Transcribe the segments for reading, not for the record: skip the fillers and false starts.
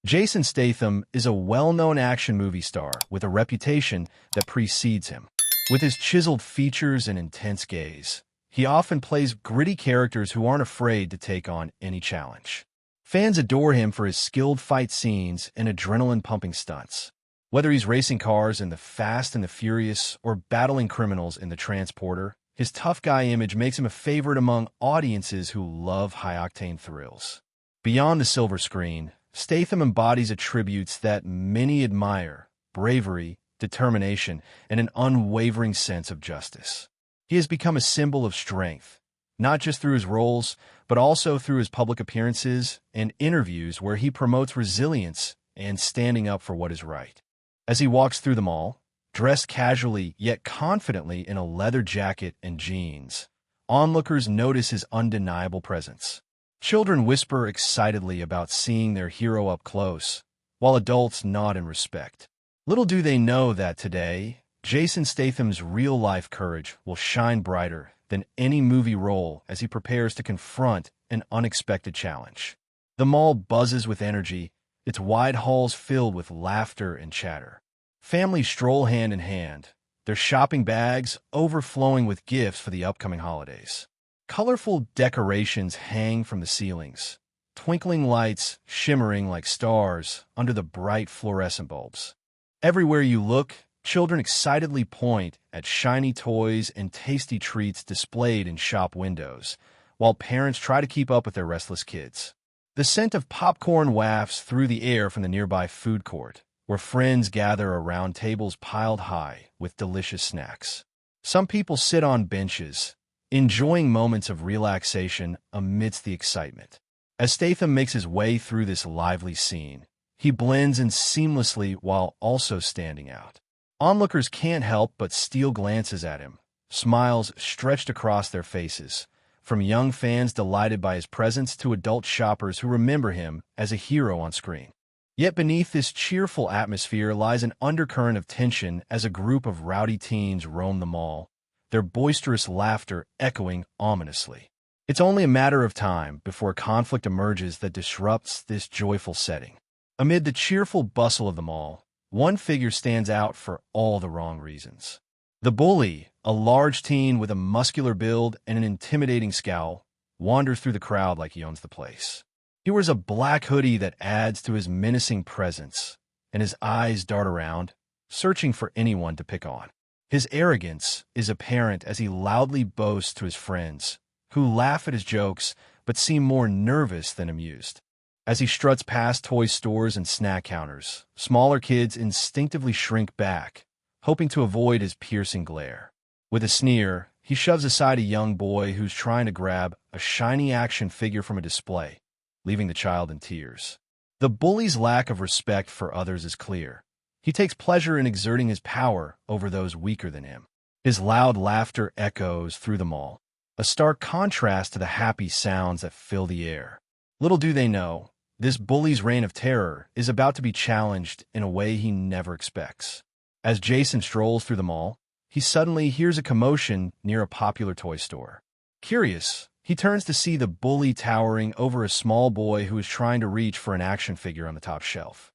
Jason Statham is a well-known action movie star with a reputation that precedes him. With his chiseled features and intense gaze, he often plays gritty characters who aren't afraid to take on any challenge. Fans adore him for his skilled fight scenes and adrenaline-pumping stunts. Whether he's racing cars in The Fast and the Furious or battling criminals in The Transporter, his tough guy image makes him a favorite among audiences who love high-octane thrills. Beyond the silver screen, Statham embodies attributes that many admire: bravery, determination, and an unwavering sense of justice. He has become a symbol of strength, not just through his roles, but also through his public appearances and interviews where he promotes resilience and standing up for what is right. As he walks through the mall, dressed casually yet confidently in a leather jacket and jeans, onlookers notice his undeniable presence. Children whisper excitedly about seeing their hero up close, while adults nod in respect. Little do they know that today, Jason Statham's real-life courage will shine brighter than any movie role as he prepares to confront an unexpected challenge. The mall buzzes with energy, its wide halls filled with laughter and chatter. Families stroll hand in hand, their shopping bags overflowing with gifts for the upcoming holidays. Colorful decorations hang from the ceilings, twinkling lights shimmering like stars under the bright fluorescent bulbs. Everywhere you look, children excitedly point at shiny toys and tasty treats displayed in shop windows, while parents try to keep up with their restless kids. The scent of popcorn wafts through the air from the nearby food court, where friends gather around tables piled high with delicious snacks. Some people sit on benches, enjoying moments of relaxation amidst the excitement. As Statham makes his way through this lively scene, he blends in seamlessly while also standing out. Onlookers can't help but steal glances at him, smiles stretched across their faces, from young fans delighted by his presence to adult shoppers who remember him as a hero on screen. Yet beneath this cheerful atmosphere lies an undercurrent of tension as a group of rowdy teens roam the mall, their boisterous laughter echoing ominously. It's only a matter of time before conflict emerges that disrupts this joyful setting. Amid the cheerful bustle of the mall, one figure stands out for all the wrong reasons. The bully, a large teen with a muscular build and an intimidating scowl, wanders through the crowd like he owns the place. He wears a black hoodie that adds to his menacing presence, and his eyes dart around, searching for anyone to pick on. His arrogance is apparent as he loudly boasts to his friends, who laugh at his jokes but seem more nervous than amused. As he struts past toy stores and snack counters, smaller kids instinctively shrink back, hoping to avoid his piercing glare. With a sneer, he shoves aside a young boy who's trying to grab a shiny action figure from a display, leaving the child in tears. The bully's lack of respect for others is clear. He takes pleasure in exerting his power over those weaker than him. His loud laughter echoes through the mall, a stark contrast to the happy sounds that fill the air. Little do they know, this bully's reign of terror is about to be challenged in a way he never expects. As Jason strolls through the mall, he suddenly hears a commotion near a popular toy store. Curious, he turns to see the bully towering over a small boy who is trying to reach for an action figure on the top shelf.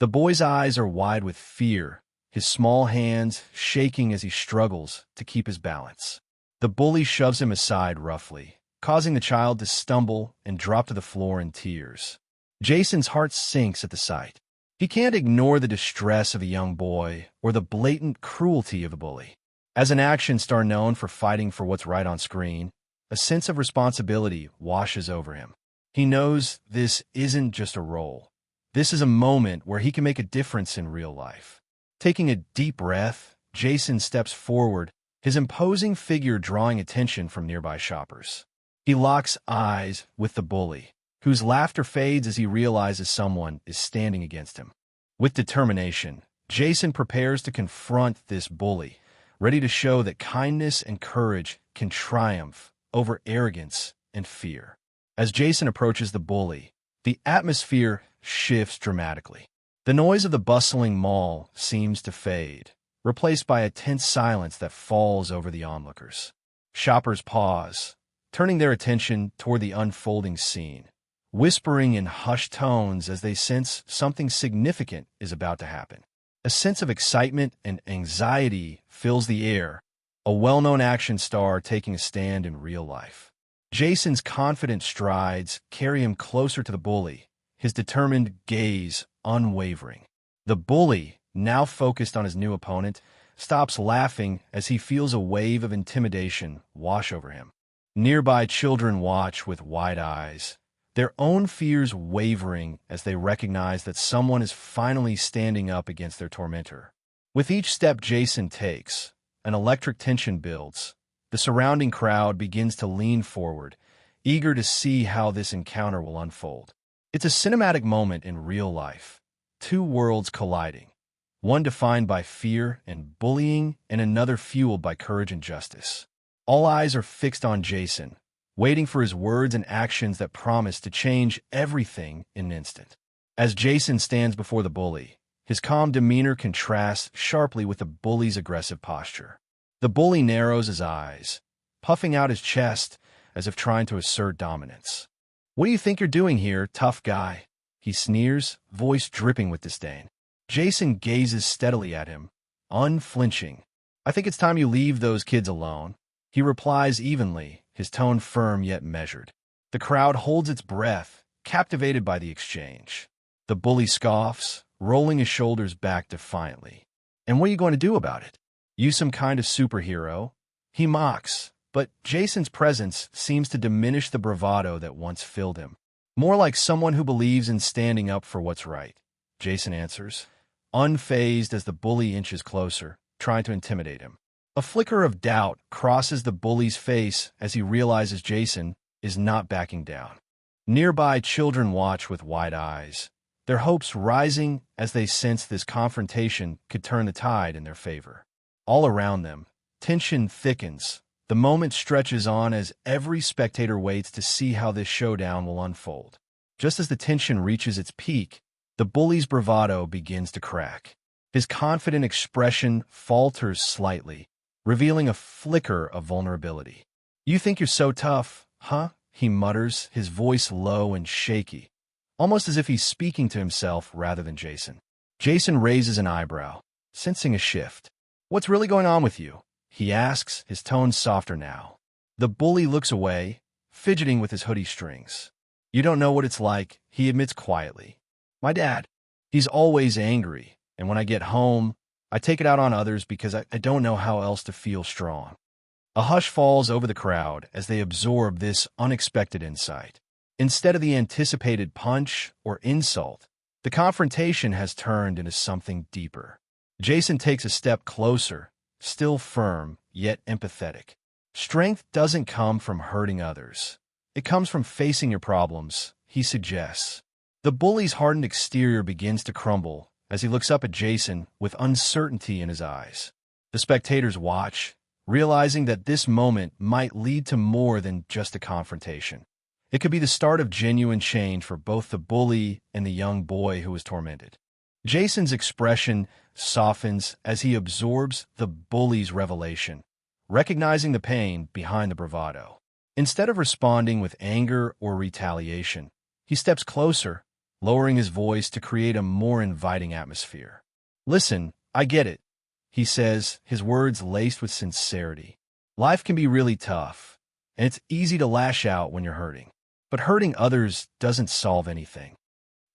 The boy's eyes are wide with fear, his small hands shaking as he struggles to keep his balance. The bully shoves him aside roughly, causing the child to stumble and drop to the floor in tears. Jason's heart sinks at the sight. He can't ignore the distress of a young boy or the blatant cruelty of the bully. As an action star known for fighting for what's right on screen, a sense of responsibility washes over him. He knows this isn't just a role. This is a moment where he can make a difference in real life. Taking a deep breath, Jason steps forward, his imposing figure drawing attention from nearby shoppers. He locks eyes with the bully, whose laughter fades as he realizes someone is standing against him. With determination, Jason prepares to confront this bully, ready to show that kindness and courage can triumph over arrogance and fear. As Jason approaches the bully, the atmosphere shifts dramatically. The noise of the bustling mall seems to fade, replaced by a tense silence that falls over the onlookers. Shoppers pause, turning their attention toward the unfolding scene, whispering in hushed tones as they sense something significant is about to happen. A sense of excitement and anxiety fills the air, a well-known action star taking a stand in real life. Jason's confident strides carry him closer to the bully, his determined gaze unwavering. The bully, now focused on his new opponent, stops laughing as he feels a wave of intimidation wash over him. Nearby children watch with wide eyes, their own fears wavering as they recognize that someone is finally standing up against their tormentor. With each step Jason takes, an electric tension builds. The surrounding crowd begins to lean forward, eager to see how this encounter will unfold. It's a cinematic moment in real life, two worlds colliding, one defined by fear and bullying and another fueled by courage and justice. All eyes are fixed on Jason, waiting for his words and actions that promise to change everything in an instant. As Jason stands before the bully, his calm demeanor contrasts sharply with the bully's aggressive posture. The bully narrows his eyes, puffing out his chest as if trying to assert dominance. "What do you think you're doing here, tough guy?" he sneers, voice dripping with disdain. Jason gazes steadily at him, unflinching. "I think it's time you leave those kids alone," he replies evenly, his tone firm yet measured. The crowd holds its breath, captivated by the exchange. The bully scoffs, rolling his shoulders back defiantly. "And what are you going to do about it? You some kind of superhero?" He mocks, but Jason's presence seems to diminish the bravado that once filled him. "More like someone who believes in standing up for what's right," Jason answers, unfazed as the bully inches closer, trying to intimidate him. A flicker of doubt crosses the bully's face as he realizes Jason is not backing down. Nearby children watch with wide eyes, their hopes rising as they sense this confrontation could turn the tide in their favor. All around them, tension thickens. The moment stretches on as every spectator waits to see how this showdown will unfold. Just as the tension reaches its peak, the bully's bravado begins to crack. His confident expression falters slightly, revealing a flicker of vulnerability. "You think you're so tough, huh?" he mutters, his voice low and shaky, almost as if he's speaking to himself rather than Jason. Jason raises an eyebrow, sensing a shift. "What's really going on with you?" he asks, his tone softer now. The bully looks away, fidgeting with his hoodie strings. "You don't know what it's like," he admits quietly. "My dad, he's always angry, and when I get home, I take it out on others because I don't know how else to feel strong." A hush falls over the crowd as they absorb this unexpected insight. Instead of the anticipated punch or insult, the confrontation has turned into something deeper. Jason takes a step closer, still firm, yet empathetic. Strength doesn't come from hurting others. It comes from facing your problems, he suggests. The bully's hardened exterior begins to crumble as he looks up at Jason with uncertainty in his eyes. The spectators watch, realizing that this moment might lead to more than just a confrontation. It could be the start of genuine change for both the bully and the young boy who was tormented. Jason's expression softens as he absorbs the bully's revelation, recognizing the pain behind the bravado. Instead of responding with anger or retaliation, he steps closer, lowering his voice to create a more inviting atmosphere. "Listen, I get it," he says, his words laced with sincerity. "Life can be really tough, and it's easy to lash out when you're hurting. But hurting others doesn't solve anything."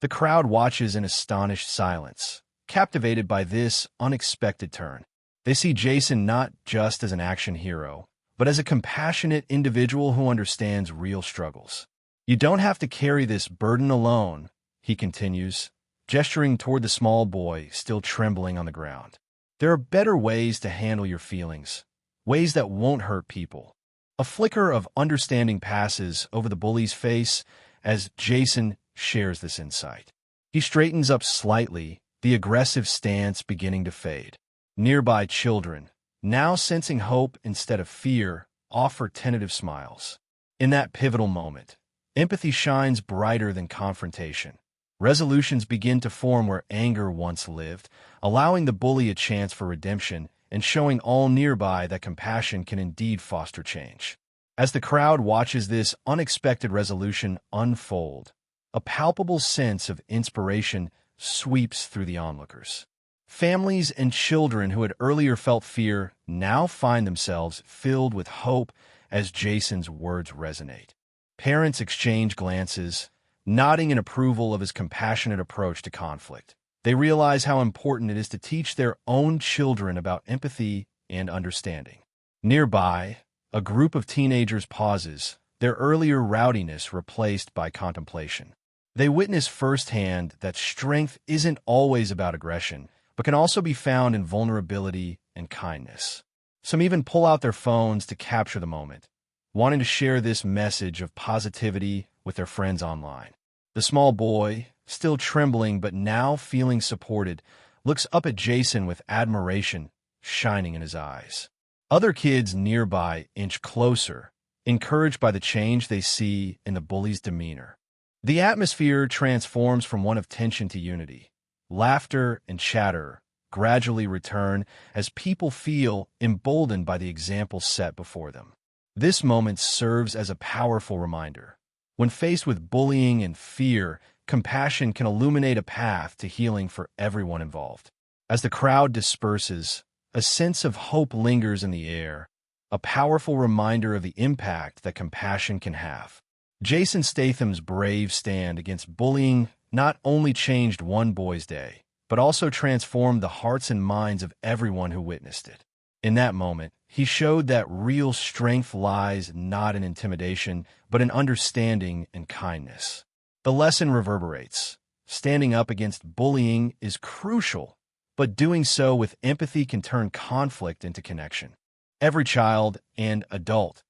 The crowd watches in astonished silence, captivated by this unexpected turn. They see Jason not just as an action hero, but as a compassionate individual who understands real struggles. "You don't have to carry this burden alone," he continues, gesturing toward the small boy still trembling on the ground. "There are better ways to handle your feelings, ways that won't hurt people." A flicker of understanding passes over the bully's face as Jason shares this insight. He straightens up slightly, the aggressive stance beginning to fade. Nearby children, now sensing hope instead of fear, offer tentative smiles. In that pivotal moment, empathy shines brighter than confrontation. Resolutions begin to form where anger once lived, allowing the bully a chance for redemption and showing all nearby that compassion can indeed foster change. As the crowd watches this unexpected resolution unfold, A palpable sense of inspiration sweeps through the onlookers. Families and children who had earlier felt fear now find themselves filled with hope as Jason's words resonate. Parents exchange glances, nodding in approval of his compassionate approach to conflict. They realize how important it is to teach their own children about empathy and understanding. Nearby, a group of teenagers pauses, their earlier rowdiness replaced by contemplation. They witness firsthand that strength isn't always about aggression, but can also be found in vulnerability and kindness. Some even pull out their phones to capture the moment, wanting to share this message of positivity with their friends online. The small boy, still trembling but now feeling supported, looks up at Jason with admiration shining in his eyes. Other kids nearby inch closer, encouraged by the change they see in the bully's demeanor. The atmosphere transforms from one of tension to unity. Laughter and chatter gradually return as people feel emboldened by the example set before them. This moment serves as a powerful reminder. When faced with bullying and fear, compassion can illuminate a path to healing for everyone involved. As the crowd disperses, a sense of hope lingers in the air, a powerful reminder of the impact that compassion can have. Jason Statham's brave stand against bullying not only changed one boy's day, but also transformed the hearts and minds of everyone who witnessed it. In that moment, he showed that real strength lies not in intimidation, but in understanding and kindness. The lesson reverberates. Standing up against bullying is crucial, but doing so with empathy can turn conflict into connection. Every child and adult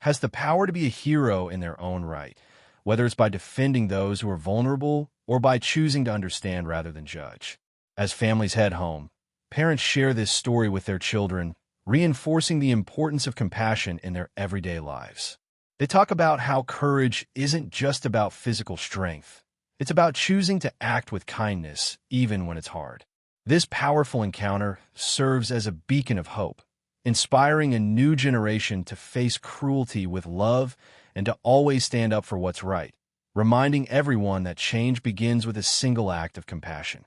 has the power to be a hero in their own right, whether it's by defending those who are vulnerable or by choosing to understand rather than judge. As families head home, parents share this story with their children, reinforcing the importance of compassion in their everyday lives. They talk about how courage isn't just about physical strength. It's about choosing to act with kindness, even when it's hard. This powerful encounter serves as a beacon of hope, inspiring a new generation to face cruelty with love and to always stand up for what's right, reminding everyone that change begins with a single act of compassion.